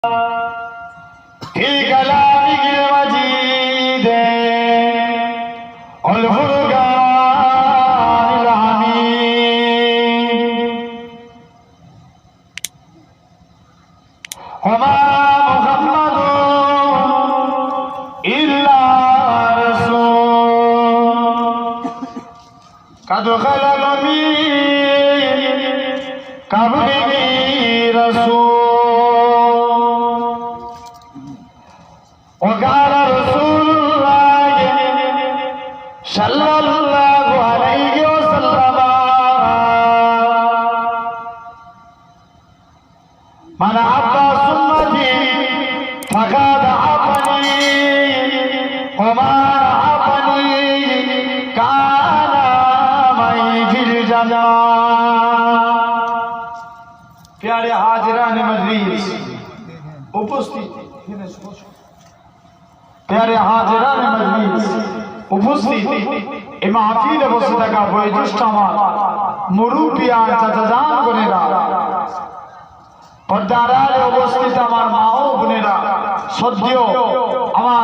في كلامه المجيد والفرقان الحميد وما محمد إلا رسول قد خلق من قبله رسول وقال رسول الله صلى الله عليه وسلم من عبى سنتي فقد عبني وما عبني كان معي في الجنة प्यारे हाजिरान मजलिस उपस्थित प्यारे हाजिरान मजलिस उपस्थित এই মাহফিলে বসে থাকা বয়োজ্যেষ্ঠ আমার মুরুব্বিয়ান চাচাজান বোনেরা পর্দার আড়ালে উপস্থিত আমার মা ও বোনেরা সদ্য আমার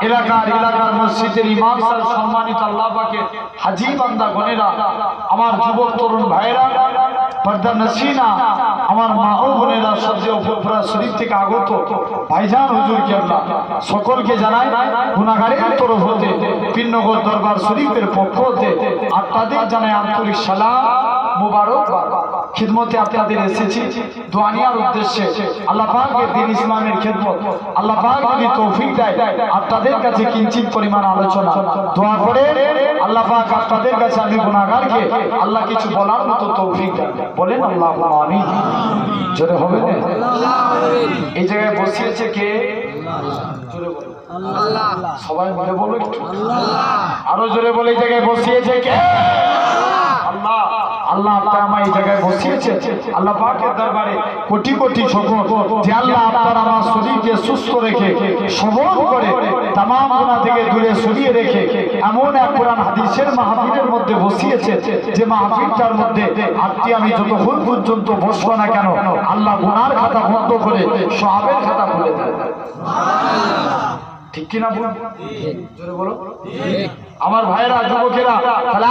এলাকার মসজিদের ইমাম সাহেব সম্মানিত আল্লাহ পাকের হাজী বান্দা বোনেরা আমার যুবক তরুণ ভাইরা পর্দা নসিনা আমার মা ও বোনেরা সদ্য ফুরফুরা শরীফ থেকে আগত ভাইজান হুজুর কেবলা সকলকে জানাই গুনাহগারের তরফ হতে পিন্নগর দরবার শরীফের পক্ষ হতে আপনাদের জানাই আন্তরিক সালাম মুবারকবাদ খিদমতে আপনাদের এসেছি দোয়া নেওয়ার উদ্দেশ্যে আল্লাহ পাকের দ্বীন ইসলামের খিদমত আল্লাহ পাক যদি তৌফিক দেয় আপনাদের কাছে কিঞ্চিত পরিমাণ আলোচনা দোয়া করে আল্লাহ পাক আপনাদের কাছে আমি গুনাহগারকে আল্লাহ কিছু বলার মতো তৌফিক দেন বলেন আল্লাহুম্মা আমিন জোরে হবে না এই জায়গায় বসিয়েছে কে জোরে বলো আল্লাহ সবাই মিলে বলো একটু আল্লাহ আরো জোরে বলে এই জায়গায় বসিয়েছে কে আল্লাহ আল্লাহ আপনার আমার এই জায়গায় বসিয়েছে আল্লাহ পাকের দরবারে কোটি কোটি শুকর যে আল্লাহ আপনার আমার শরীরকে সুস্থ রেখে সবল করে তামাম গুনাহ থেকে দূরে সরিয়ে রেখে এমন এক কোরআন হাদিসের মাহফিলের মধ্যে বসিয়েছে যে মাহফিলটার মধ্যে আজকে আমি যতক্ষণ পর্যন্ত বসবো না কেন আল্লাহ গুনার খাতা বন্ধ করে সওয়াবের খাতা খুলে দেয় ঠিক কিনা বলুন জোরে বলো আমার ভাইরা যুবকেরা তাহলে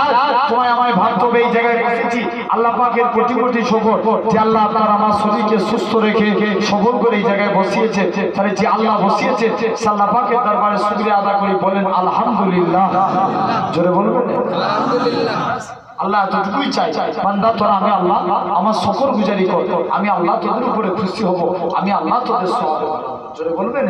তোমায় আমায় ভাবতে হবে এই জায়গায় বসেছি আল্লাহ পাকের কোটি কোটি শুকর যে আল্লাহ আপনার আমার শরীরকে সুস্থ রেখে সবল করে এই জায়গায় বসিয়েছে তাহলে যে আল্লাহ বসিয়েছে আল্লাহ পাকের দরবারে শুকরিয়া আদা করি বলেন আলহামদুলিল্লাহ জোরে বলবেন আলহামদুলিল্লাহ আল্লাহ এতটুকুই চাই বান্দা তোরা আমি আল্লাহ আমার শুকর গুজারি কর আমি আল্লাহ তোদের উপরে খুশি হব আমি আল্লাহ তোদের সওয়াব জোরে বলবেন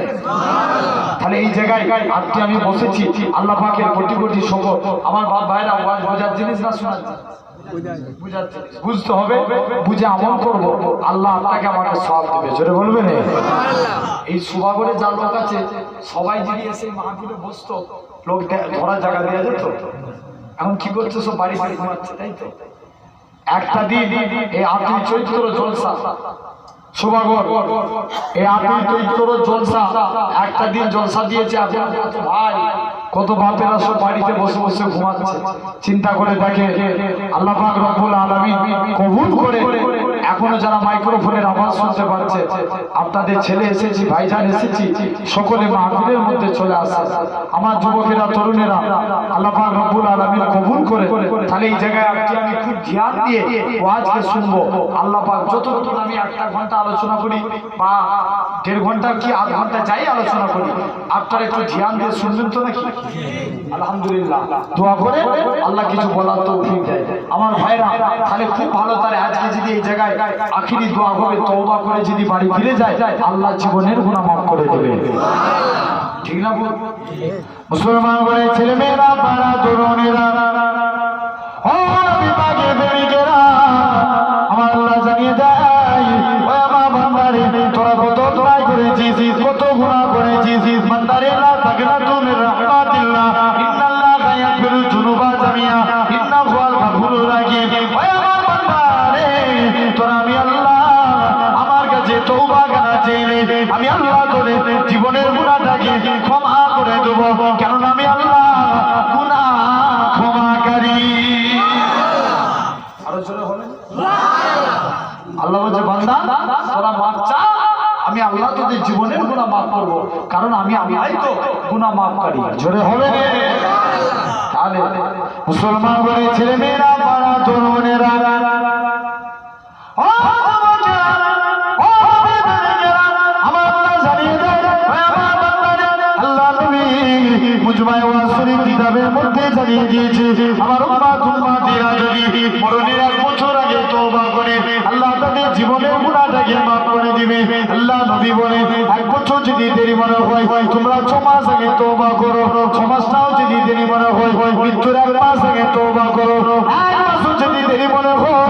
তাহলে এই জায়গায় আজকে আমি বসেছি আল্লাহ পাকের কোটি কোটি শুকর আমার বাপ ভাইরা ওয়াজ বোঝার জিনিস না শোনার বুঝতে হবে বুঝে আমল করব আল্লাহ আপনাকে আমাকে সওয়াব দেবে জোরে বলবেন এই সুবাগরে যার লোক আছে সবাই যদি এসে মাহফিলে বসতো লোক ধরার জায়গা দেওয়া যেত এখন কি করছে সব বাড়ি বাড়ি ঘুমাচ্ছে তাই তো একটা দিন এই আব্দুল চৈত্র জলসা সুবাগর এই আব্দুল চৈত্র জলসা একটা দিন জলসা দিয়েছে আপনার ভাই কত বাপেরা সব বাড়িতে বসে বসে ঘুমাচ্ছে চিন্তা করে দেখে আল্লাহ পাক রব্বুল আলামিন কবুল করে এখনো যারা মাইক্রোফোনের আওয়াজ শুনতে পাচ্ছে আপনাদের ছেলে এসেছি ভাইজান এসেছি সকলে মাহফিলের মধ্যে চলে আসে আমার যুবকেরা তরুণেরা আল্লাহ পাক রব্বুল আলামিন কবুল করে তাহলে এই জায়গায় আজকে আমি খুব ধ্যান দিয়ে ওয়াজকে শুনবো আল্লাহ পাক যতটুকু আমি 1 ঘন্টা আলোচনা করি বা 1.5 ঘন্টা কি আধ ঘন্টা যাই আলোচনা করি আপনারা একটু ধ্যান দিয়ে শুনবেন তো নাকি আলহামদুলিল্লাহ দোয়া করে আল্লাহ কিছু বলার তৌফিক দেয় আমার ভাইরা তাহলে খুব ভালো তারে আজকে যদি এই জায়গায় আখিরি দোয়া হবে তওবা করে যদি বাড়ি ফিরে যায় আল্লাহ জীবনের গুনাহ maaf করে দেবে ঠিক না মুসলমান করে ছেলে মেয়েরা বাড়া তরুণেরা ও নবী পাকের প্রেমিকেরা আমার আল্লাহ জানিয়ে দেয় ও আমার বান্দারে তোরা কত দোয়া করেছিস কত গুনাহ করেছিস বান্দারে লা তাগনাতু মির রাহমাতিল্লাহ ইন্নাল্লাহা ইয়াগফিরুয যুনুবা জামিআ ইন্নাহু আল গফুরুর রাহিম ও আমার বান্দারে তোরা আমি আল্লাহ আমার কাছে তওবা করা চাইলে আমি আল্লাহ তোরে জীবনের গুনাহটাকে ক্ষমা করে দেব কেন আমি আল্লাহ গুনাহ ক্ষমাকারী আরো জোরে বলেন আল্লাহ বলছে বান্দা তোরা মাফ চা আমি আল্লাহ তোদের জীবনের গুনাহ মাফ করব, কারণ আমি আল্লাহই তো গুনাহ মাফকারী। জোরে হবে না? তাহলে মুসলমান বলে ছেলে মেয়েরা, পাড়া তরুণেরা, কিতাবের মধ্যে জানিয়ে দিয়েছে আমার উম্মাতিরা যদি মরণের 1 বছর আগে তওবা করে আল্লাহ তাদের জীবনের গুনাহটাকে মাফ করে দিবে। আল্লাহ নবী বলে 1 বছর যদি দেরি মনে হয় তোমরা 6 মাস আগে তওবা করো, 6 মাসটাও যদি দেরি মনে হয় মৃত্যুর 1 মাস আগে তওবা করো, 1 মাসও যদি দেরি মনে হয়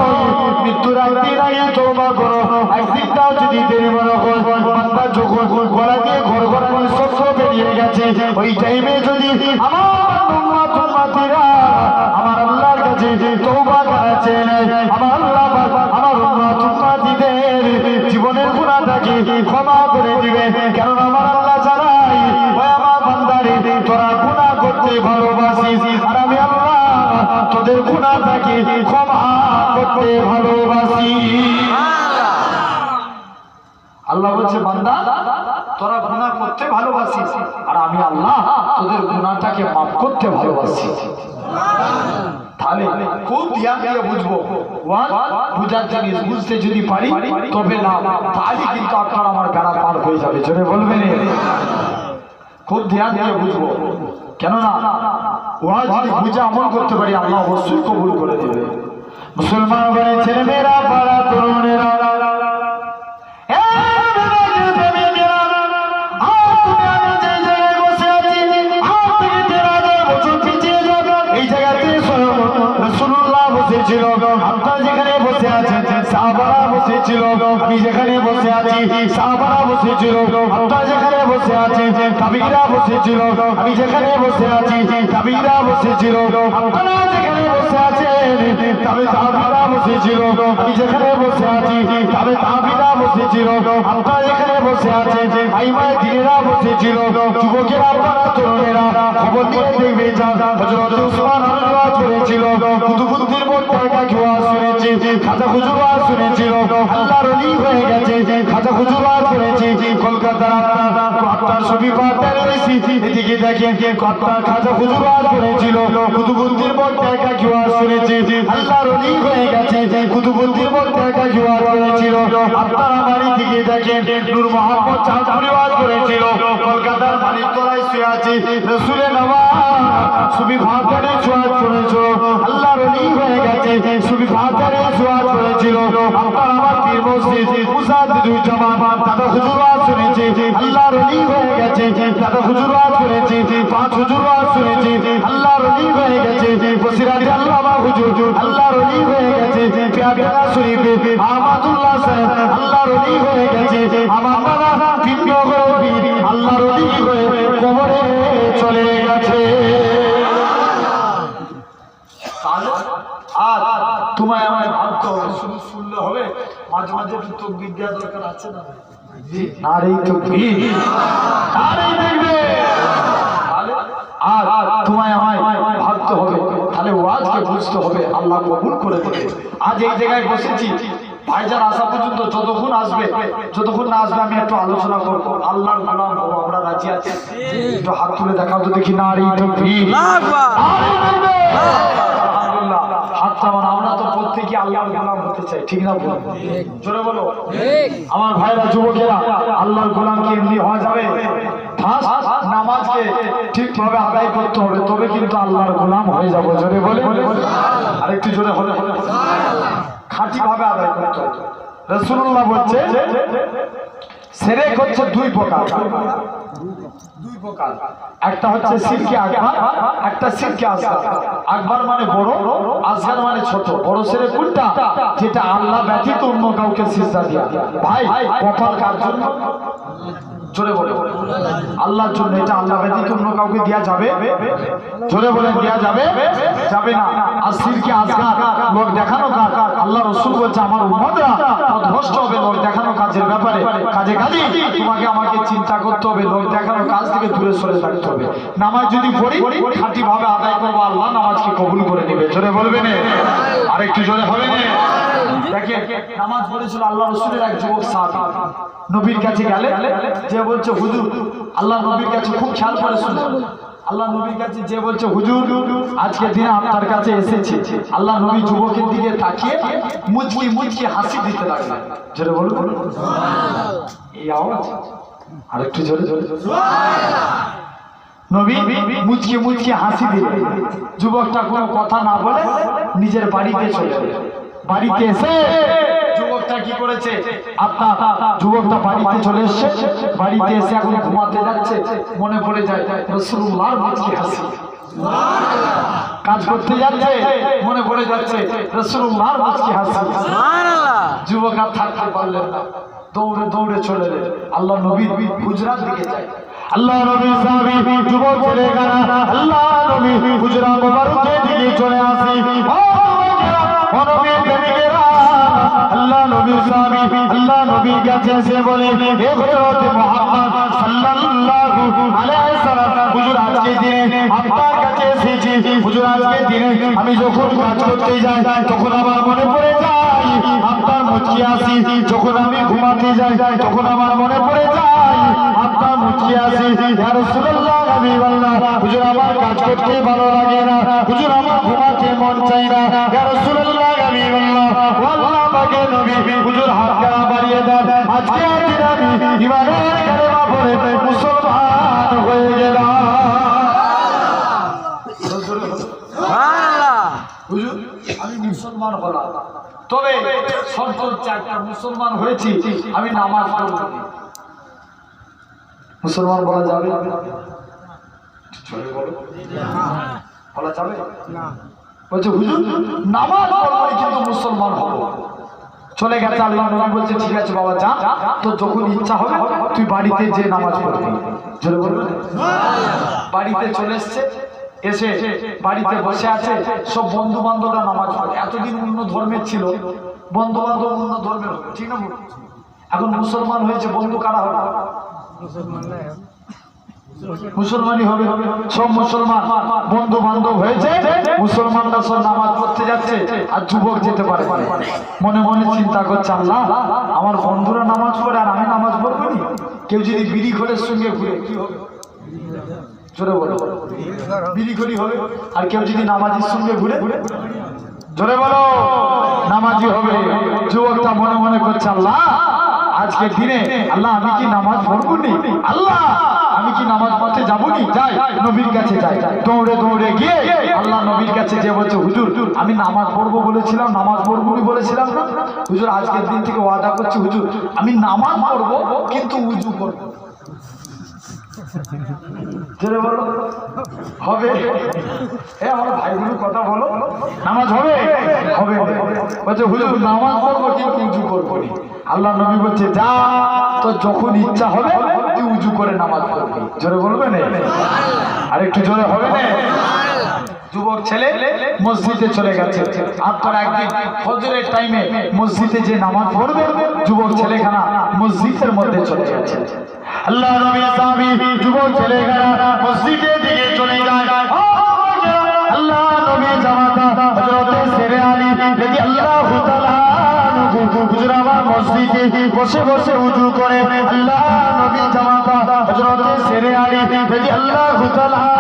মৃত্যুর 1 দিন আগে তওবা করো, 1 দিনটাও যদি দেরি মনে হয় বান্দা যখন গলা দিয়ে ঘর ঘর করে শস্য বেরিয়ে গেছে ওই টাইমে যদি আমার উম্মতিরা আমার আল্লাহর কাছে তওবা করেছে, আমার আল্লাহ আমার উম্মতিদের জীবনের গুনাহটাকে ক্ষমা করে দিবে। কারণ আমার আল্লাহ জানাই ওই আমার বান্দারে তোরা গুনাহ করতে ভালোবাসিস আর আমি আল্লাহ তোদের গুনাহটাকে ক্ষমা করতে ভালোবাসি। আল্লাহ বলছে বান্দা তোরা গুনাহ করতে ভালোবাসিস আর আমি আল্লাহ তোদের গুনাহটাকে মাফ করতে ভালোবাসি। তাহলে খুব ধ্যান দিয়ে বুঝবো, বুঝার জিনিস বুঝতে যদি পারি তবে না, তাহলে কিন্তু আপনার আমার বেড়া পার হয়ে যাবে। জোরে বলবেন? খুব ধ্যান দিয়ে বুঝবো, কেননা ওরা যদি বুঝে আমল করতে পারি আল্লাহ অবশ্যই কবুল করে দেবে। মুসলমান বলে ছেলে মেয়েরা, পাড়া তরুণেরা, আপনারা যেখানে বসে আছেন সাহাবারা বসেছিল, আমি যেখানে বসে আছি সাহাবারা বসেছিল, আপনারা যেখানে বসে আছেন তাবিঈরা বসেছিল, আমি যেখানে বসে আছি তাবিঈরা বসেছিল, আপনারা যেখানে বসে আছেন তাবিঈরা বসেছিল, আমি যেখানে বসে আছি তাবিঈরা বসেছিল, আপনারা যেখানে বসে আছেন আইমায়ে দ্বীনেরা বসেছিল। যুবকেরা, আপনারা তরুণেরা খবর দিয়ে দেখবে যা হযরত উসমান রাদিয়াল্লাহু করেছিল, কুতুবুদ্দিন বক্তাকে ওয়াজ শুনেছি, খাজা হুজুর ওয়াজ শুনেছিল, আল্লাহর ওলি হয়ে গেছে, খাজা হুজুর ওয়াজ করেছে কলকাতার আপনার ছবি পাতার এসি এদিকে দেখেন আপনার খাজা হুজুর ওয়াজ করেছিল, কুতুবুদ্দিন বক্তাকে ওয়াজ শুনেছি, আল্লাহর ওলি হয়ে গেছে, কুতুবুদ্দিন বক্তাকে ওয়াজ করেছিল। আপনারা বাড়ি দিকে দেখেন নূর মোহাম্মদ চাঁদপুরি ওয়াজ করেছিল, কলকাতার মানিকতলায় শুয়ে আছে রাসূলের নওয়াজ ছবি পাতারে ওয়াজ করেছিল, আল্লাহর ওলি হয়ে গেছে, ছবি পাতারে ওয়াজ করেছিল। আপনারা আমার পীর মসজিদ মুসাদ্দিদুল জামান দাদা হুজুর ওয়াজ শুনেছে, আল্লাহর ওলি হয়ে গেছে, দাদা হুজুর ওয়াজ করেছে, 5 হুজুর ওয়াজ শুনেছে, আল্লাহর ওলি হয়ে গেছে, বসিরাতে আল্লামা হুজুর আল্লাহর ওলি হয়ে গেছে, পেয়ারা শরীফে আহমদুল্লাহ সাহেব আল্লাহর ওলি হয়ে গেছে, আমার দাদা পীরনগর পীর আল্লাহর ওলি হয়ে কবরে চলে গেছে। আর তোমায় আমায় ভাবতে হবে, শুধু শুনলে হবে, মাঝে মাঝে একটু তাকবীর দেওয়া দরকার আছে না? আর এই তাকবীর আর এই দেখবে, আর তোমায় আমায় ভাবতে হবে, তাহলে ওয়াজকে বুঝতে হবে, আল্লাহ কবুল করে দেবে। আজ এই জায়গায় বসেছি, ভাইজান আসা পর্যন্ত যতক্ষণ আসবে, যতক্ষণ না আসবে আমি একটু আলোচনা করবো, আল্লাহর গোলাম হবো, আমরা রাজি আছি? একটু হাত তুলে দেখাও তো দেখি। না আর এই তাকবীর, আলহামদুলিল্লাহ, হাতটা মানে আমরা তো প্রত্যেকে আল্লাহর গোলাম হতে চাই, ঠিক না? জোরে বলো। আমার ভাইরা, যুবকেরা, আল্লাহর গোলাম কি এমনি হওয়া যাবে? নামাজকে ঠিকভাবে আদায় করতে হবে, তবে কিন্তু আল্লাহর গোলাম হয়ে যাবো। জোরে বলে, আর একটু জোরে হলে খাঁটি ভাবে আদায় করতে হবে। রাসূলুল্লাহ বলছে শিরক হচ্ছে 2 প্রকার, একটা হচ্ছে শিরকে আকবার, একটা শিরকে আসগার। আকবার মানে বড়, আসগার মানে ছোট। বড় শিরক কোনটা? যেটা আল্লাহ ব্যতীত অন্য কাউকে সিজদা দেয়া। ভাই কপাল কার জন্য? জোরে বলে, আল্লাহর জন্য। এটা আল্লাহ ব্যতীত অন্য কাউকে দেয়া যাবে? জোরে বলে, দেয়া যাবে? যাবে না। আর শিরকে আসগার, লোক দেখানো কাজ। আল্লাহ রাসূল বলছে আমার উম্মতরা পথভ্রষ্ট হবে লোক দেখানো কাজের ব্যাপারে। কাজে তোমাকে আমাকে চিন্তা করতে হবে, লোক দেখানো কাজ থেকে দূরে সরে থাকতে হবে। নামাজ যদি পড়ি খাঁটি ভাবে আদায় করবো, আল্লাহ নামাজকে কবুল করে নেবে। জোরে বলবে না? আর একটু জোরে হবে না? দেখেন নামাজ পড়েছিল আল্লাহ রাসূলের এক যুবক সাহাবী নবীর কাছে গেলে যে বলছে হুজুর আল্লাহ নবীর কাছে খুব খেয়াল করে শুনলেন আল্লাহ নবীর কাছে যে বলছে হুজুর আজকে দিনে আপনার কাছে এসেছি আল্লাহ নবী যুবকের দিকে তাকিয়ে মুচকি মুচকি হাসি দিতে লাগলেন জোরে বলুন সুবহানাল্লাহ এই আওয়াজ আরেকটু জোরে জোরে নবী মুচকি মুচকি হাসি দিলেন যুবকটা কোনো কথা না বলে নিজের বাড়িতে চলে গেল বাড়িতে এসে যুবকটা কি করেছে আপনার যুবকটা বাড়িতে চলে এসেছে বাড়িতে এসে এখন ঘুমাতে যাচ্ছে মনে পড়ে যায় রাসূলুল্লাহর মুচকি হাসি সুবহানাল্লাহ কাজ করতে যাচ্ছে মনে পড়ে যাচ্ছে রাসূলুল্লাহর মুচকি হাসি সুবহানাল্লাহ যুবক আর থাকতে পারলেন না দৌড়ে দৌড়ে চলে এলেন আল্লাহ নবীর হুজরার দিকে যায় আল্লাহ নবী সাহাবী যুবক ছেলে গানা আল্লাহ নবী হুজরা মুবারকের দিকে চলে আসি ও নবী প্রেমিকেরা আল্লাহ নবী সাহাবী আল্লাহ নবীর কাছে এসে বলে হে হযরত মুহাম্মদ সাল্লাল্লাহু আলাইহি সাল্লাম হুজুর আজকে দিনে আপনার কাছে এসেছি হুজুর আজকে দিনে আমি যখন কাজ করতে যাই তখন আমার মনে পড়ে যায় আপনার মুচকি হাসি যখন আমি ঘুমাতে যাই তখন আমার মনে পড়ে যায় আপনার মুচকি হাসি ইয়া রাসূলুল্লাহ নবী আল্লাহ হুজুর আমার কাজ করতে ভালো লাগে না হুজুর আমার ঘুমাতে মন চায় না ইয়া রাসূলুল্লাহ নবী আল্লাহ আল্লাহ পাকে নবী হুজুর হাত কারা বাড়িয়ে দেন আজকে দিন আমি ঈমানের কালেমা পড়ে মুসলমান হয়ে গেলাম সুবহানাল্লাহ হুজুর আমি মুসলমান হলাম তবে শর্ত চারটা মুসলমান হয়েছি আমি নামাজ পড়ব মুসলমান বলা যাবে বলা যাবে না বলছে হুজুর নামাজ পড়বই কিন্তু মুসলমান হব চলে গেছে আল্লাহ নবী বলছে ঠিক আছে বাবা যা তো যখন ইচ্ছা হবে তুই বাড়িতে যে নামাজ পড়বি জোরে বলবে বাড়িতে চলে এসছে এসে বাড়িতে বসে আছে সব বন্ধু বান্ধবরা নামাজ পড়ে এতদিন অন্য ধর্মের ছিল বন্ধু বান্ধব অন্য ধর্মের হবে ঠিক না এখন মুসলমান হয়েছে বন্ধু কারা হবে মুসলমানই হবে সব মুসলমান বন্ধু বান্ধব হয়েছে মুসলমানরা সব নামাজ পড়তে যাচ্ছে আর যুবক যেতে পারে মনে মনে চিন্তা করছে আল্লাহ আমার বন্ধুরা নামাজ পড়ে আর আমি নামাজ পড়বো নি কেউ যদি বিড়ি ঘরের সঙ্গে ঘুরে কি হবে জোরে বলো বিড়ি ঘড়ি হবে আর কেউ যদি নামাজির সঙ্গে ঘুরে জোরে বলো নামাজি হবে যুবকটা মনে মনে করছে আল্লাহ আজকে দিনে আল্লাহ আমি কি নামাজ পড়বো নি আল্লাহ আমি কি নামাজ পড়তে যাবো নি যাই নবীর কাছে যাই দৌড়ে দৌড়ে গিয়ে আল্লাহ নবীর কাছে যে বলছে হুজুর আমি নামাজ পড়বো বলেছিলাম নামাজ পড়বো নি বলেছিলাম না হুজুর আজকের দিন থেকে ওয়াদা করছি হুজুর আমি নামাজ পড়বো কিন্তু উজু করবো হবে আমার ভাইগুলো কথা বলো নামাজ হবে হবে বলছে হুজুর নামাজ পড়বো কিন্তু উজু করবো আল্লাহ নবী বলছে যা তো যখন ইচ্ছা হবে তুই উজু করে নামাজ পড়বি জোরে বলবে না আর একটু জোরে হবে না যুবক ছেলে মসজিদে চলে গেছে আপনার একদিন ফজরের টাইমে মসজিদে যে নামাজ পড়বে যুবক ছেলেখানা মসজিদের মধ্যে চলে গেছে আল্লাহ নবী সাহাবী যুবক ছেলেখানা মসজিদের দিকে চলে যায় আল্লাহ নবী জামাতা হযরত শেরে আলী রাদিয়াল্লাহু তাআলা হুজুর আমার মসজিদে বসে বসে উযু করে আল্লাহ নবী জামাতা হযরত শেরে আলী রাদিয়াল্লাহু তাআলা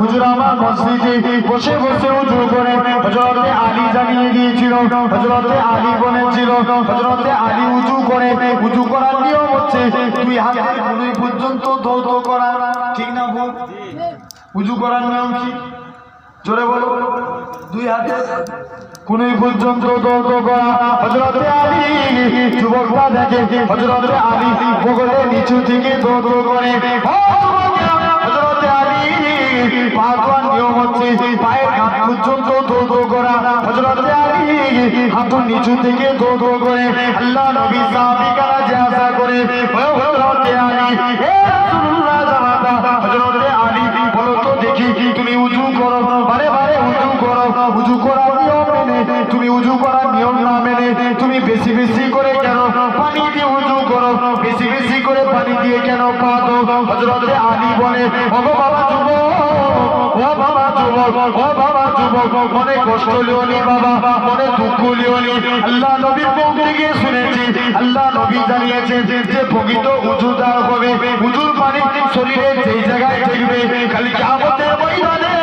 হুজুর আমার মসজিদে বসে বসে উযু করে হযরত আলী জানিয়ে দিয়েছিল হযরত আলী বলেছিল হযরত আলী উযু করে উযু করার নিয়ম হচ্ছে দুই হাতের কনুই পর্যন্ত ধৌত করা ঠিক না বল উযু করার নিয়ম কি জোরে বলো দুই হাতে কনুই পর্যন্ত ধৌত করা হযরত আলী যুবকটা দেখে হযরত আলী বগলের নিচু থেকে ধৌত করে হযরত আলী পাঁচবার নিয়ম হচ্ছে পায়ের হাত পর্যন্ত ধৌত করা হযরত আলী হাঁটুর নিচু থেকে ধৌত করে আল্লাহ নবী সাহাবীরা জিজ্ঞাসা করে হযরত আলী হে রাসূলুল্লাহ জামাতা হযরত আলী বলো তো দেখি তুমি উযু করো বারে বারে উযু করো উযু করার নিয়ম মেনে তুমি উযু করার নিয়ম না মেনে তুমি বেশি বেশি করে কেন পানি দিয়ে উযু করো বেশি বেশি করে পানি দিয়ে কেন পা ধো হযরত আলী বলে ওগো বাবা যুবক ও ও বাবা যুবক, ও বাবা যুবক, মনে কষ্ট লিও নি বাবা, মনে দুঃখ লিও নি। আল্লাহ নবীর মুখ থেকে শুনেছি, আল্লাহ নবী জানিয়েছেন যে প্রকৃত উজু দেওয়া হবে, উজুর পানি শরীরের যেই জায়গায় দেখবে খালি কিয়ামতের ময়দানে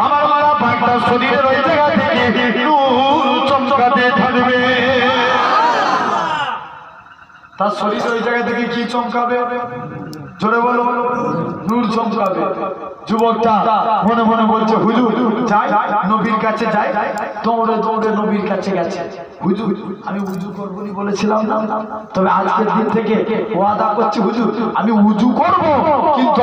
আমার মারা পাকটা শরীরের ওই জায়গা থেকে নূর চমকাতে থাকবে। তার শরীর ওই জায়গা থেকে কি চমকাবে? জোরে বলো, নূর চমকাবে। যুবকটা মনে মনে বলছে হুজুর যাই, নবীর কাছে যাই। দৌড়ে দৌড়ে নবীর কাছে গেছে। হুজুর আমি উজু করবনি বলেছিলাম না, তবে আজকের দিন থেকে ওয়াদা করছি হুজুর আমি উজু করব, কিন্তু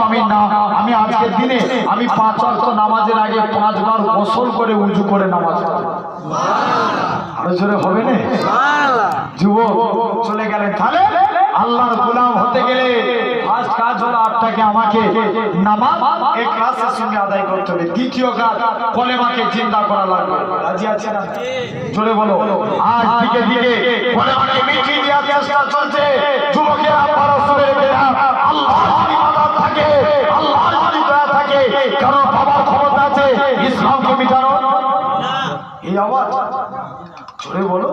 আমি আজকের দিনে আমি 5 ওয়াক্ত নামাজের আগে 5 বার গোসল করে উজু করে নামাজ পড়ব। আরো জোরে হবে না? যুবক চলে গেলেন। তাহলে আল্লাহর গোলাম হতে গেলে ফার্স্ট কাজ হলো আপনাকে আমাকে নামাজ ইখলাসের সঙ্গে আদায় করতে হবে। দ্বিতীয় কাজ কলেমাকে জিন্দা করা লাগবে। রাজি আছেন? জোরে বলো। আজ দিকে দিকে কলেমাকে মিটিয়ে দেওয়ার চেষ্টা চলছে। যুবকেরা পড়াশোনার বেলা আল্লাহর যদি মাদাত থাকে, আল্লাহর যদি দয়া থাকে, কারণ বাবার ক্ষমতা আছে ইসলামকে মিটানো। এই আওয়াজ জোরে বলো,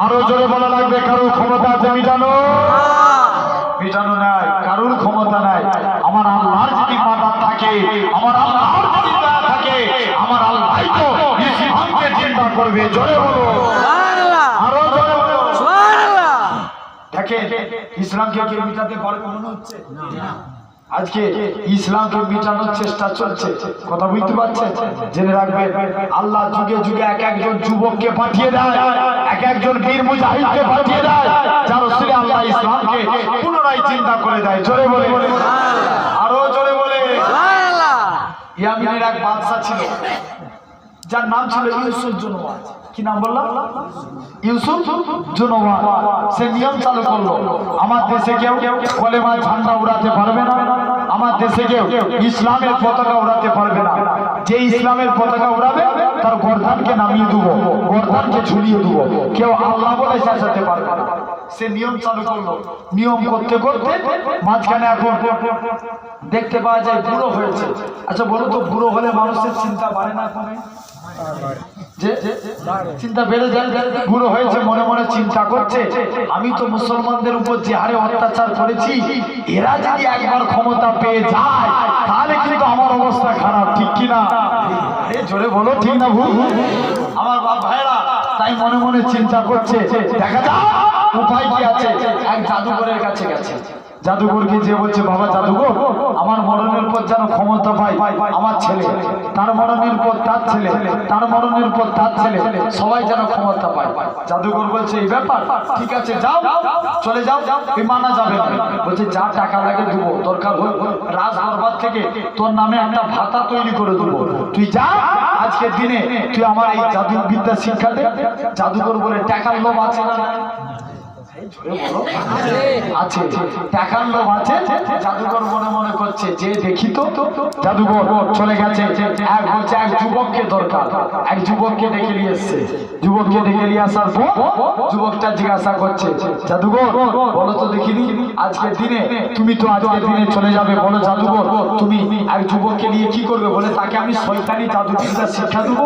আরো জোরে বলা লাগবে। কারোর ক্ষমতা আছে মিটানো? মিটানো নাই, কারোর ক্ষমতা নাই। আমার আল্লাহর যদি মাদাত থাকে, আমার আল্লাহর যদি দয়া থাকে, আমার আল্লাহ তো ইসলামকে জিন্দা করবে। জোরে বলো, আরো জোরে বলো। দেখে ইসলামকে কে মিটাতে পারবে মনে হচ্ছে? আজকে ইসলামকে মিটানোর চেষ্টা চলছে। কথা বুঝতে পারছেন? জেনে রাখবেন আল্লাহ যুগে যুগে এক একজন যুবককে পাঠিয়ে দেয়, এক একজন বীর মুজাহিদকে পাঠিয়ে দেয়, যার রাসূল আল্লাহ ইসলামকে পুনরায় চিন্তা করে দেয়। জোরে বলে, আরো জোরে বলে। ইয়ামিনের এক বাদশা ছিল, যার নাম ছিল ইউসুফ জুনওয়াজ। কি নাম বললাম? ইউসুফ জুনওয়াজ। সে নিয়ম চালু করলো, আমার দেশে কেউ কলেমা ঝান্ডা উড়াতে পারবে না, আমার দেশে কেউ ইসলামের পতাকা উড়াতে পারবে না। যে ইসলামের পতাকা উড়াবে তার গর্দানকে নামিয়ে দেবো, গর্দানকে ঝুলিয়ে দেবো, কেউ আল্লাহ বলে চেঁচাতে পারবে না। সে নিয়ম চালু করলো। নিয়ম করতে করতে মাঝখানে এখন দেখতে পাওয়া যায় বুড়ো হয়েছে। আচ্ছা বলো তো, বুড়ো হলে মানুষের চিন্তা বাড়ে না কমে? যে চিন্তা বেড়ে যায়। বুড়ো হয়েছে, মনে মনে চিন্তা করছে আমি তো মুসলমানদের উপর যে হারে অত্যাচার করেছি, এরা যদি একবার ক্ষমতা পেয়ে যায় তাহলে কিন্তু আমার অবস্থা খারাপ। ঠিক কিনা? জোরে বলো, ঠিক না ভুল? আমার বাপ ভাইরা তাই মনে মনে চিন্তা করছে, দেখা যাক উপায় কি আছে। এক জাদুঘরের কাছে গেছে। জাদুঘরকে যে বলছে বাবা জাদুঘর, আমার মরণের পর যেন ক্ষমতা পায় আমার ছেলে, তার মরণের পর তার ছেলে, তার মরণের পর তার ছেলে, সবাই যেন ক্ষমতা পায়। জাদুঘর বলছে এই ব্যাপার, ঠিক আছে যাও, চলে যাও। মানা যাবে না। বলছে যা টাকা লাগে দেবো, দরকার হয় রাজ দরবার থেকে তোর নামে একটা ভাতা তৈরি করে দেবো, তুই যা আজকের দিনে তুই আমার এই জাদু বিদ্যা শিক্ষা দে। জাদুঘর বলে টাকার লোভ আছে না? আছে, টাকার লোভ আছে। জাদুঘর মনে মনে করছে যে দেখি তো। জাদুঘর চলে গেছে, এক বলছে এক যুবককে দরকার, এক যুবককে ডেকে নিয়ে এসছে। যুবককে ডেকে নিয়ে আসার পর যুবকটা জিজ্ঞাসা করছে জাদুঘর বলো তো দেখিনি আজকের দিনে, তুমি তো আজকের দিনে চলে যাবে, বলো জাদুঘর তুমি এক যুবককে নিয়ে কি করবে? বলে তাকে আমি শয়তানি জাদুবিদ্যা শিক্ষা দেবো,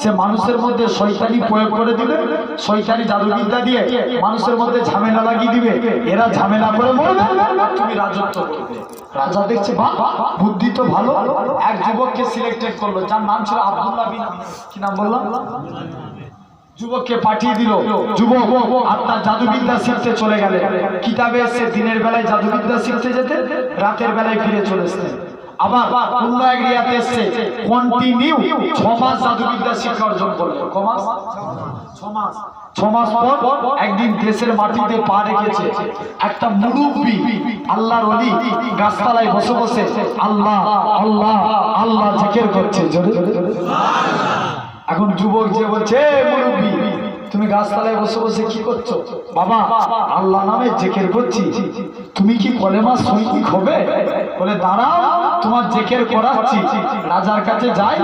সে মানুষের মধ্যে শয়তানি প্রয়োগ করে দিবে, শয়তানি জাদুবিদ্যা দিয়ে মানুষের মধ্যে ঝামেলা লাগিয়ে দিবে, এরা ঝামেলা করে মরবে, তুমি রাজত্ব করবে। রাজা দেখছে বাহ বুদ্ধি তো ভালো, এক যুবককে সিলেক্টেড করলো যার নাম ছিল আব্দুল্লাহ বিন, কি নাম বললাম? যুবককে পাঠিয়ে দিল। যুবক আপনার জাদুবিদ্যা শিখতে চলে গেলে। কিতাবে এসে দিনের বেলায় জাদুবিদ্যা শিখতে যেতে, রাতের বেলায় ফিরে চলে এসছে। আবার অন্য এক রিয়াতে এসছে কন্টিনিউ 6 মাস জাদুবিদ্যা শিক্ষা অর্জন করলো। ক মাস? 6 মাস। 6 মাস পর একদিন দেশের মাটিতে পা রেখেছে একটা মুরব্বী আল্লাহর ওলি, গাছতলায় বসে বসে আল্লাহ আল্লাহ আল্লাহ জিকির করছে। জোরে জোরে এখন যুবক যে বলছে মুরব্বী তুমি গাছতলায় বসে বসে কি করছো? বাবা আল্লাহ নামে জিকির করছি। তুমি কি কলেমা সৈনিক হবে? বলে দাঁড়াও তোমার জিকির করাচ্ছি। রাজার কাছে যাই,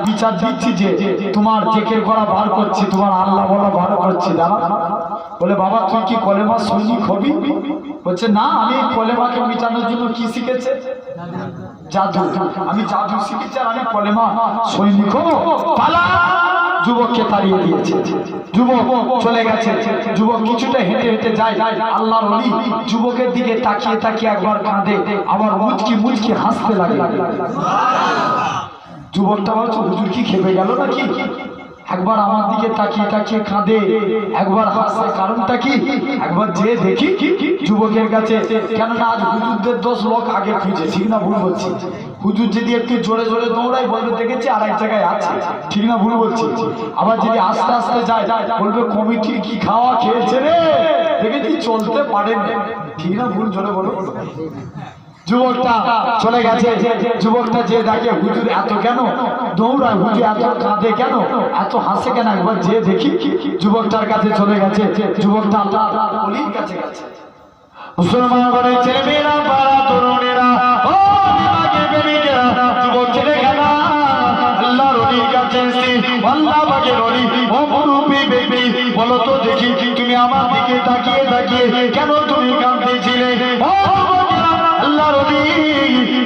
বিচার দিচ্ছি যে তোমার জিকির করা বার করছি, তোমার আল্লাহ বলা বার করছি। দাঁড়াও। বলে বাবা তুই কি কলেমা সৈনিক হবি? বলছে না, আমি কলেমাকে মিটানোর জন্য কি শিখেছে? জাদু। আমি জাদু শিখেছি আর আমি কলেমা সৈনিক হবো। পালা! যুবককে তাড়িয়ে দিয়েছে। যুবক চলে গেছে। যুবক কিছুটা হেঁটে হেঁটে যায়। আল্লাহর ওলি যুবকের দিকে তাকিয়ে তাকিয়ে একবার কাঁদে, আবার মুচকি মুচকি হাসতে লাগে। যুবকটা বলছে হুজুর কি খেপে গেল নাকি? একবার আমার দিকে তাকিয়ে তাকিয়ে কাঁদে, একবার হাসে, কারণটা কি? একবার যে দেখি যুবকের কাছে। কেননা আজ হুজুরদের 10 লোক আগে খুঁজে, ঠিক না ভুল বলছি? হুজুর যদি একটু জোরে জোরে দৌড়ায় বলবে দেখেছি আর এক জায়গায় আছে, ঠিক না ভুল বলছি? আবার যদি আস্তে আস্তে যায় বলবে কমিটির কি খাওয়া খেয়েছে রে, দেখেছি চলতে পারেন, ঠিক না ভুল? জোরে বলো। যুবকটা চলে গেছে। যুবকটা যে দেখে হুজুর এত কেন দৌড়ায়, হুজুর এত কাঁদে কেন, এত হাসে কেন, একবার যে দেখি যুবকটার কাছে চলে গেছে। যুবকটা আল্লাহর ওলির কাছে গেছে। মুসলমান ঘরের ছেলেমেয়েরা, পাড়া তরুণেরা, ও দিমাগে প্রেমিকেরা, যুবক ছেলেখানা আল্লাহর ওলির কাছে এসে আল্লাহ পাকের ওলি ও মুরুব্বি বেবি বলো তো দেখি তুমি আমার দিকে তাকিয়ে তাকিয়ে কেন তুমি কাঁদতেছিলে? ও আল্লাহর ওলি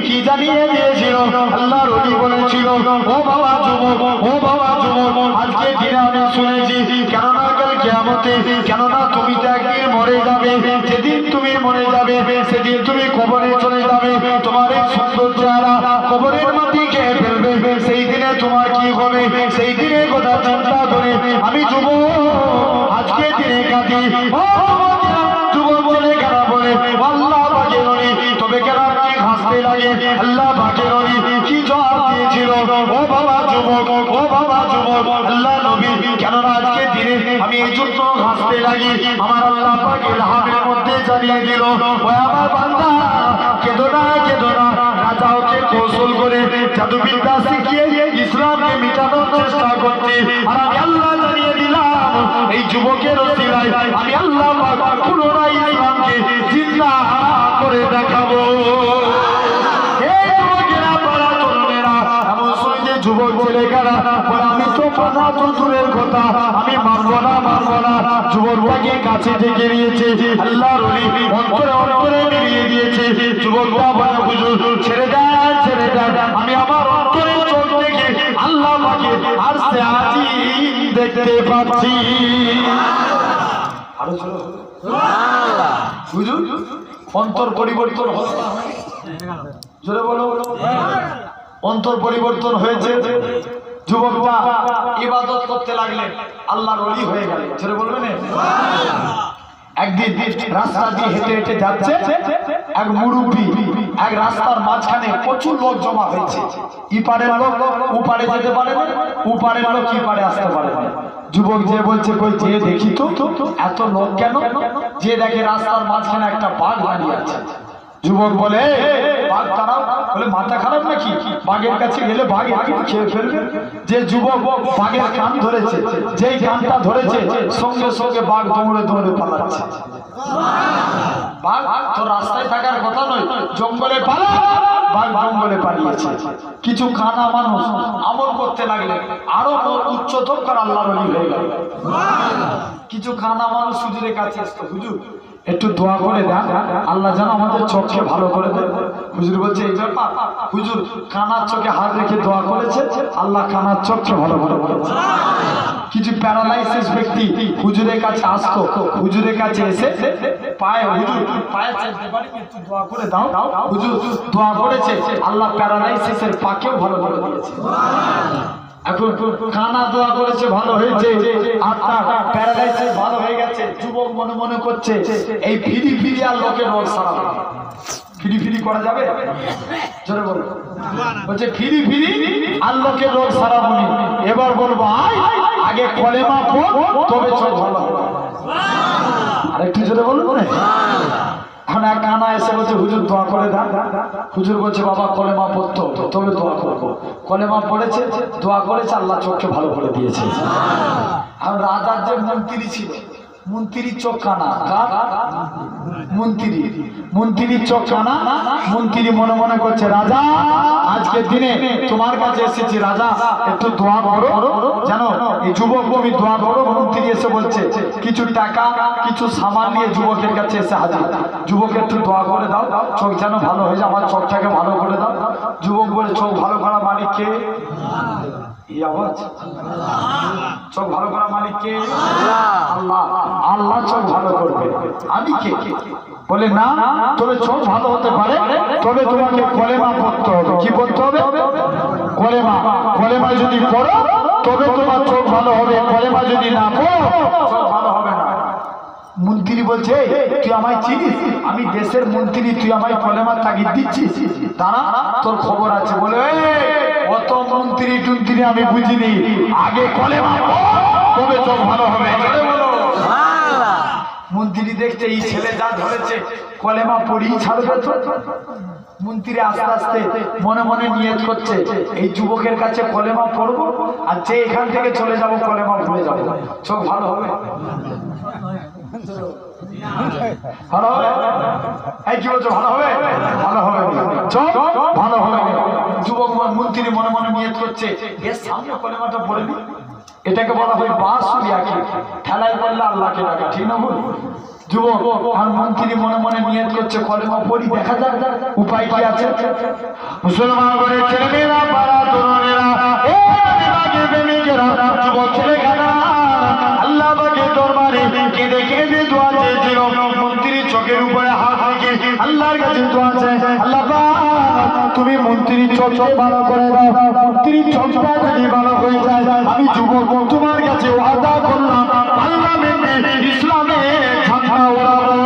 কি জানিয়ে দিয়েছিল? আল্লাহর ওলি বলেছিল ও বাবা যুবক, ও বাবা যুবক, আজকে দিনে আমি শুনেছি কেননা কাল কিয়ামতে, কেননা তুমি তো একদিন মরে যাবে। যেদিন তুমি মরে যাবে সেদিন তুমি কবরে চলে যাবে। তোমার এই সুন্দর চেহারা কবরের মাটি খেয়ে ফেলবে। সেই দিনে তোমার কি হবে? সেই দিনের কথা চিন্তা করে আমি যুবক আজকে দিনে কাঁদি। ও যুবক বলে কেন বলে আল্লাহ পাকের ওলি, তবে কেন আপনি হাসতে লাগে? আল্লাহ পাকের ওলি কি জবাব দিয়েছিল? ও বাবা যুবক, ও বাবা যুবক, আল্লাহ নবী কেননা আজকে দিনে আমি এই জন্য হাসতে লাগি, আমার আল্লাহ পাক ইলহামের মধ্যে জানিয়ে দিল ও আমার বান্দা কেঁদো না, কেঁদো না। রাজা ওকে কৌশল করে জাদুবিদ্যা শিখিয়ে ইসলামকে মিটানোর চেষ্টা করছে, আর আমি আল্লাহ জানিয়ে দিলাম এই যুবকের ওসিলায় আমি আল্লাহ পাক পুনরায় ইসলামকে জিন্দা করে দেখাবো। যুবক ছেলেকারা বলে আমি তো মানা তো দূরের কথা, আমি মানবো না, মানবো না। যুবকটাকে কাছে ডেকে নিয়েছে, আল্লাহর ওলি অন্তরে অন্তরে মিলিয়ে দিয়েছে। যুবকটা বলে হুজুর ছেড়ে দেন, ছেড়ে দেন, আমি আমার অন্তরে চোখ দেখে আল্লাহ পাকে আর সে আজি দেখতে পাচ্ছি। আরো হুজুর অন্তর পরিবর্তন হলো, জোরে বলো। অন্তর পরিবর্তন হয়েছে। যুবকটা ইবাদত করতে লাগলেন, আল্লাহর ওলি হয়ে গেল, ছেড়ে বলবেন। একদিন রাস্তা দিয়ে হেঁটে হেঁটে যাচ্ছে এক মুরব্বী, এক রাস্তার মাঝখানে প্রচুর লোক জমা হয়েছে। ইপারের লোক উপারে যেতে পারে না, উপারের লোক ইপারে আসতে পারে না। যুবক যে বলছে কই যে দেখি তো এত লোক কেন? যে দেখে রাস্তার মাঝখানে একটা বাঘ দাঁড়িয়ে আছে। যুবক বলে বাঘ তাড়াও, বলে মাথা খারাপ নাকি? বাঘের কাছে গেলে বাঘ একটু খেয়ে ফেলবে। যে যুবক বাঘের কান ধরেছে, যেই কানটা ধরেছে সঙ্গে সঙ্গে বাঘ দৌড়ে দৌড়ে পালাচ্ছে। বাঘ তো রাস্তায় থাকার কথা নয়, জঙ্গলে পালা, বাঘ জঙ্গলে পালিয়েছে। কিছু কানা মানুষ আমল করতে লাগলে আরো উচ্চতম করে আল্লাহর ওলি হয়ে গেল। কিছু কানা মানুষ হুজুরের কাছে আসতো, হুজুর একটু দোয়া করে দেন, আল্লাহ যেন আমাদের চোখকে ভালো করে দেন। হুজুর বলছে এই ব্যাপার? হুজুর কানার চোখে হাত রেখে দোয়া করেছে, আল্লাহ কানার চোখকে ভালো করে করেছে। কিছু প্যারালাইসিস ব্যক্তি হুজুরের কাছে আসতো, হুজুরের কাছে এসে পায়ে, হুজুর পায়ে চাইতে পারি একটু দোয়া করে দাও। হুজুর দোয়া করেছে, আল্লাহ প্যারালাইসিসের পাকেও ভালো করে দিয়েছে। এখন কানা দোয়া করেছে, ভালো হয়েছে, আর প্যারালাইসিস ভালো হয়ে গেছে। যুবক মনে মনে করছে এই ফিরি ফিরি আর লোকের রোগ সারাবে। ফিরি ফিরি করা যাবে? জোরে বলো। বলছে ফিরি ফিরি আর লোকের রোগ সারাবো নি, এবার বলবো আগে কলেমা পড় তবে চোখ ভালো হবে। আর একটু জোরে বলবো না। এখন এক কানা এসে বলছে হুজুর দোয়া করে দেন। হুজুর বলছে বাবা কলেমা পড়তো তবে দোয়া করবো। কলেমা পড়েছে, দোয়া করেছে, আল্লাহ চোখকে ভালো করে দিয়েছে। আর রাজার যে মন্ত্রী ছিল মন্ত্রীর চোখ কানা। কার? মন্ত্রীর চোখ কানা। মন্ত্রী মনে মনে করছে, রাজা আজকের দিনে তোমার কাছে এসেছি, রাজা একটু দোয়া করো জানো, এই যুবক আমি দোয়া করো। মন্ত্রী এসে বলছে, কিছু টাকা কিছু সামান নিয়ে যুবকের কাছে এসে হাজির। যুবক একটু দোয়া করে দাও, চোখ যেন ভালো হয়ে যায়, আমার চোখটাকে ভালো করে দাও। যুবক বলে, চোখ ভালো করা মালিক কে? এই আওয়াজ, চোখ ভালো করা মালিক কে? আল্লাহ। আল্লাহ চোখ ভালো করবে, আমি কে? বলে, না, তবে চোখ ভালো হতে পারে, তবে তোমাকে কলেমা পড়তে হবে। কি পড়তে হবে? কলেমা। কলেমা যদি পড়ো তবে তোমার চোখ ভালো হবে, কলেমা যদি না পড়ো চোখ ভালো হবে না। মন্ত্রী বলছে, তুই আমায় চিনিস? আমি দেশের মন্ত্রী, তুই আমায় কলেমার তাগিদ দিচ্ছিস? দাঁড়া, তোর খবর আছে। বলে, অত মন্ত্রী টুন্ত্রী আমি বুঝিনি, আগে কলেমা পড়, তবে চোখ ভালো হবে। মন্ত্রী দেখছে এই ছেলে যা ধরেছে কলেমা পড়িয়ে ছাড়বে তো। মন্ত্রী আস্তে আস্তে মনে মনে নিয়ত করছে, এই যুবকের কাছে কলেমা পড়বো, আর যে এখান থেকে চলে যাব কলেমা ভুলে যাবো। চোখ ভালো হবে? ভালো হবে? এই কি বলছো, ভালো হবে? ভালো হবে, চোখ ভালো হবে। যুবক মন্ত্রী মনে মনে নিয়ত করছে, এর সামনে কলেমাটা পড়ে নি। এটাকে বলা হয় বাঁশুরি আঁকি, ঠেলাই বললে আল্লাহকে ডাকা, ঠিক না বল? যুবক আর মন্ত্রী মনে মনে নিয়ত করছে, কলেমা পড়ি, দেখা যাক উপায় কি আছে। মুসলমান করে ছেলেমেয়েরা, পাড়া তরুণেরা, যুবক ছেলেখানা আল্লাহ পাকে দরবারে কেঁদে কেঁদে দোয়া চেয়েছিল। মন্ত্রীর চোখের উপরে হাত রেখে আল্লাহর কাছে দোয়া চায়, আল্লাহ তুমি মন্ত্রীর চোখ ভালো করে দাও। মন্ত্রীর চোখটা যদি ভালো হয়ে যায়, আমি যুবক তোমার কাছে ওয়াদা করলাম, পার্লামেন্টে ইসলামে ঝান্ডা ওড়াবো।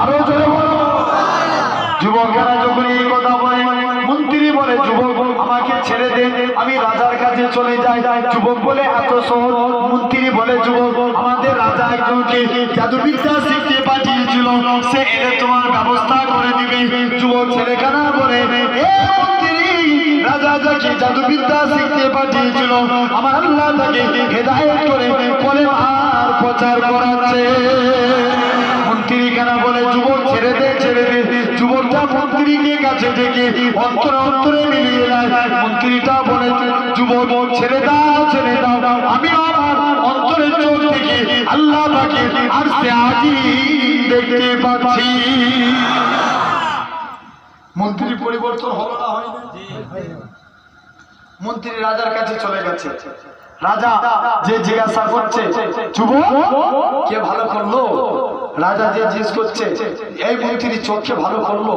আরো জোরে বলো। যুবকেরা যখন এই কথা বলে, মন্ত্রী বলে, যুবক আমাকে ছেড়ে দে, আমি রাজার কাছে চলে যাই। যুবক বলে, এত সহজ? মন্ত্রী বলে, যুবক আমাদের রাজা একজনকে জাদুবিদ্যা শিখতে পাঠিয়েছিল, সে এলে তোমার ব্যবস্থা করে দিবে। যুবক ছেলেখানা বলে, এ মন্ত্রী, রাজা যাকে জাদুবিদ্যা শিখতে পাঠিয়েছিল, আমার আল্লাহ তাকে হেদায়েত করে কলেমার প্রচার করাচ্ছে। মন্ত্রী কেন বলে, যুবক ছেড়ে দে, ছেড়ে দে। যুবকটা মন্ত্রীকে কাছে ডেকে অন্তরে অন্তরে মিলিয়ে নেয়। মন্ত্রীটা বলে, যুবক ছেড়ে দাও, ছেড়ে দাও, আমি আমার অন্তরের চোখ থেকে আল্লাহ পাকে আর সে আজি দেখতে পাচ্ছি। মন্ত্রী পরিবর্তন হলো না, হয় না? মন্ত্রী রাজার কাছে চলে গেছে। রাজা যে জিজ্ঞাসা করছে, যুবক কে ভালো করলো? রাজা যে জিজ্ঞেস করছে, এই মন্ত্রী চোখকে ভালো করলো,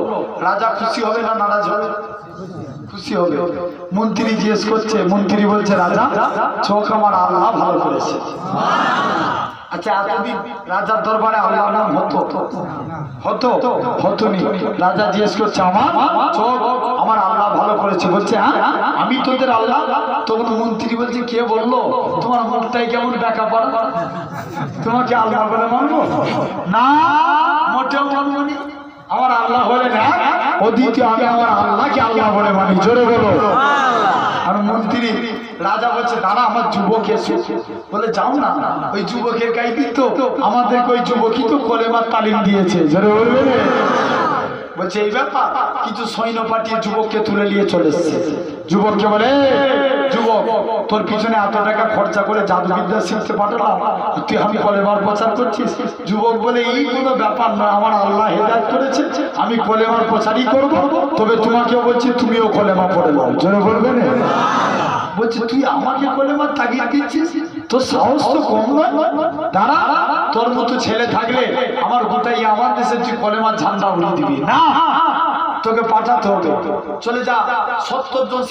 রাজা খুশি হবে না নারাজ হবে? খুশি হবে। মন্ত্রী জিজ্ঞেস করছে, মন্ত্রী বলছে, রাজা চোখ আমার আল্লাহ ভালো করেছে। আচ্ছা, এতদিন রাজার দরবারে আল্লাহর নাম হতো? হতনি। রাজা জিজ্ঞেস করছে, আমার চোখ আমার আল্লাহ ভালো করেছে। বলছে, হ্যাঁ আমি তোদের আল্লাহ? তখন মন্ত্রী বলছে, কে বললো? তোমার মুখটাই কেমন ডাকা পড়া, তোমাকে আল্লাহ বলে মানবো না? মোটেও মানবো নি। আমার আল্লাহ বলে না, অদ্বিতীয়, আমি আমার আল্লাহকে আল্লাহ বলে মানি। জোরে বলো। আর মন্ত্রী রাজা বলছে, দাঁড়া, আমার যুবক এসে। বলে, যাও না, ওই যুবকের গাইবি তো আমাদেরকে ওই যুবকই তো কলেমার তালিম দিয়েছে। জোরে বলবে। বলছে, এই ব্যাপার। কিছু সৈন্য পাঠিয়ে যুবককে তুলে নিয়ে চলে এসছে। যুবককে বলে, যুবক তোর পিছনে এত টাকা খরচা করে জাদুবিদ্যা শিখতে পাঠালাম, তুই আমি কলেমার প্রচার করছিস? যুবক বলে, এই কোনো ব্যাপার না, আমার আল্লাহ হেদায়েত করেছে, আমি কলেমার প্রচারই করব। তবে তোমাকেও বলছি, তুমিও কলেমা পড়ে নাও। জোরে বলবে না? বলছে, তুই আমাকে কলেমার তাগিদ দিচ্ছিস? তোর সাহস তো কম নয়। দাঁড়া, তোর মতো ছেলে থাকলে আমার গোটাই আমার দেশে তুই কলেমার ঝান্ডা উড়িয়ে দিবি না, তোকে পাঠাতে হবে। চলে যা, 70 জন